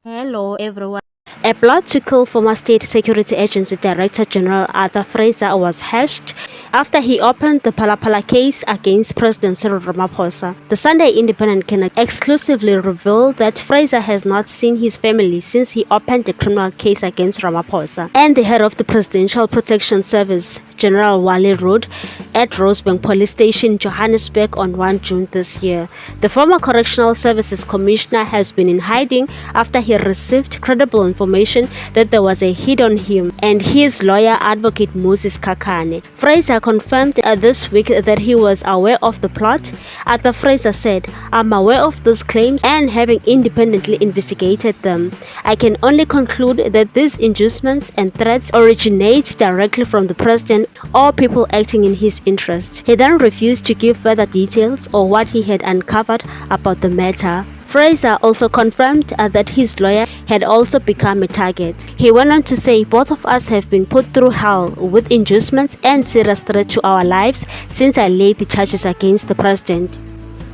Hello everyone. A plot to kill former State Security Agency Director General Adv Fraser was hatched after he opened the Phala case against President Cyril Ramaphosa. The Sunday Independent can exclusively reveal that Fraser has not seen his family since he opened the criminal case against Ramaphosa and the head of the Presidential Protection Service, General Wally Rood, at Rosebank Police Station, Johannesburg on 1 June this year. The former Correctional Services Commissioner has been in hiding after he received credible information that there was a hit on him and his lawyer, Advocate Moses Sikhakhane. Fraser confirmed this week that he was aware of the plot. Adv Fraser said, "I'm aware of those claims and having independently investigated them. I can only conclude that these inducements and threats originate directly from the president or people acting in his interest." He then refused to give further details or what he had uncovered about the matter. Fraser also confirmed that his lawyer had also become a target. He went on to say, "Both of us have been put through hell with inducements and serious threat to our lives since I laid the charges against the president."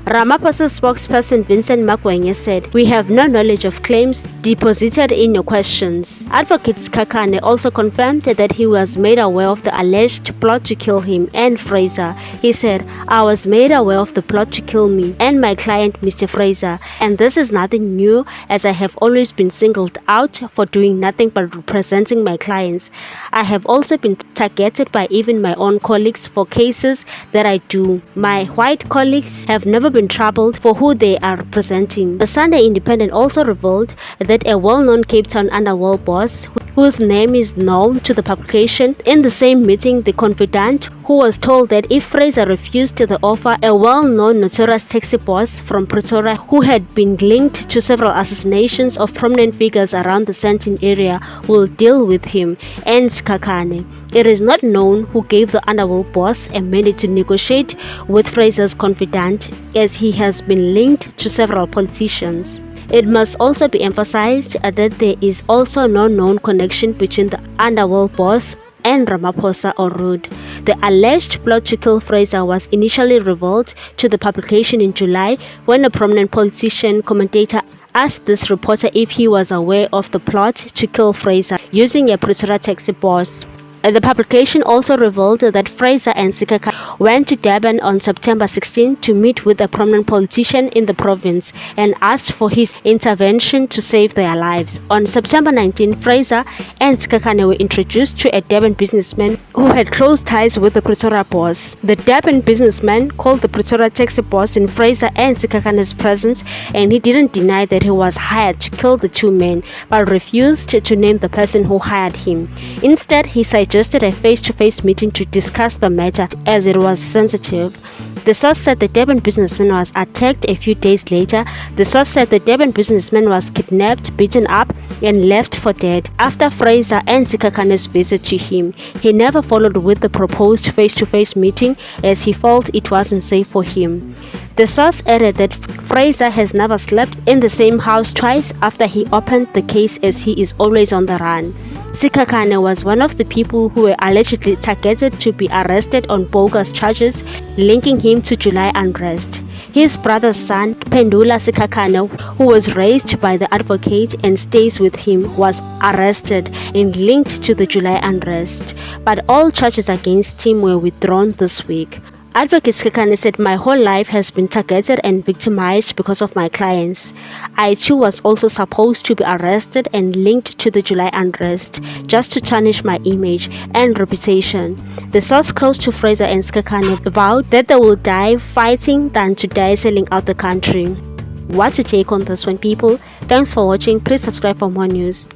Ramaphosa spokesperson Vincent Makwenya said, "We have no knowledge of claims deposited in your questions." Advocate Sikhakhane also confirmed that he was made aware of the alleged plot to kill him and Fraser. He said, "I was made aware of the plot to kill me and my client Mr. Fraser, and this is nothing new as I have always been singled out for doing nothing but representing my clients. I have also been targeted by even my own colleagues for cases that I do. My white colleagues have never been troubled for who they are representing." The Sunday Independent also revealed that a well-known Cape Town underworld boss, whose name is known to the publication, in the same meeting, the confidant who was told that if Fraser refused the offer, a well-known notorious taxi boss from Pretoria who had been linked to several assassinations of prominent figures around the Sandton area will deal with him and Sikhakhane. It is not known who gave the underworld boss a minute to negotiate with Fraser's confidant, as he has been linked to several politicians. It must also be emphasized that there is also no known connection between the underworld boss and Ramaphosa or Rood. The alleged plot to kill Fraser was initially revealed to the publication in July when a prominent politician commentator asked this reporter if he was aware of the plot to kill Fraser using a Pretoria taxi boss. The publication also revealed that Fraser and Sikhakhane went to Durban on September 16 to meet with a prominent politician in the province and asked for his intervention to save their lives. On September 19, Fraser and Sikhakhane were introduced to a Durban businessman who had close ties with the Pretoria boss. The Durban businessman called the Pretoria taxi boss in Fraser and Sikhakhane's presence, and he didn't deny that he was hired to kill the two men, but refused to name the person who hired him. Instead, he suggested a face-to-face meeting to discuss the matter as it was sensitive. The source said the Durban businessman was attacked a few days later. The source said the Durban businessman was kidnapped, beaten up, and left for dead. After Fraser and Sikhakhane's visit to him, he never followed with the proposed face-to-face meeting as he felt it wasn't safe for him. The source added that Fraser has never slept in the same house twice after he opened the case, as he is always on the run. Sikhakhane was one of the people who were allegedly targeted to be arrested on bogus charges linking him to July unrest. His brother's son, Pendula Sikhakhane, who was raised by the advocate and stays with him, was arrested and linked to the July unrest, but all charges against him were withdrawn this week. Advocate Sikhakhane said, "My whole life has been targeted and victimized because of my clients. I too was also supposed to be arrested and linked to the July unrest just to tarnish my image and reputation." The source close to Fraser and Sikhakhane vowed that they will die fighting than to die selling out the country. What's your take on this one, people? Thanks for watching. Please subscribe for more news.